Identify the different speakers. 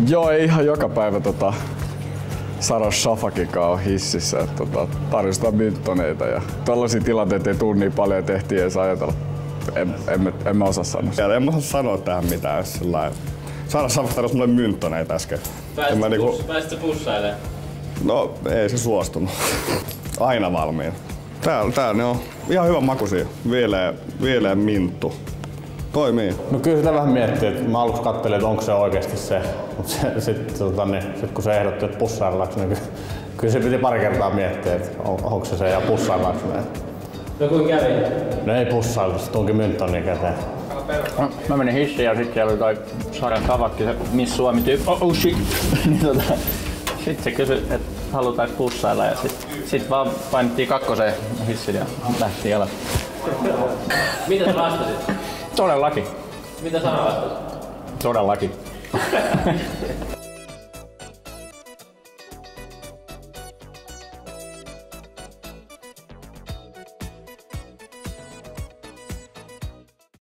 Speaker 1: Joo, ei ihan joka päivä Saras Shafakin kanssa hississä, että tarjostetaan mynttoneita ja tällaisia tilanteita ei tule niin paljon ja tehtiin edes ajatella. En mä osaa sanoa.
Speaker 2: En mä osaa sanoa tähän mitään. Saras Shafak tarjosi mulle mynttoneita äsken.
Speaker 3: Pääsitkö pussailemaan?
Speaker 2: No ei se suostunut. Aina valmiin. Tää ne on ihan hyvän makuisia. Viileä minttu. Toimii.
Speaker 4: No kyllä sitä vähän miettii, että mä aluksi katselin, että onko se oikeasti se, mutta sit kun se ehdotti, että pussaillaanko, niin kyllä se piti pari kertaa miettiä, että onko se ja pussaillaanko me.
Speaker 3: No kuinka kävi?
Speaker 4: No ei pussailla, se tunki mynttonia käteen.
Speaker 5: No, mä menin hissiin ja sitten siellä oli toi Saras Shafakki, se Miss Suomi tyyppi. Oh shit! Sitten se kysyi, että halutaanko pussailla ja sit vaan painettiin kakkoseen hissiin ja lähtiin alas.
Speaker 3: Mitä sä vastasit?
Speaker 5: Todellakin.
Speaker 3: Mitä sä vastasit?
Speaker 5: Todellakin.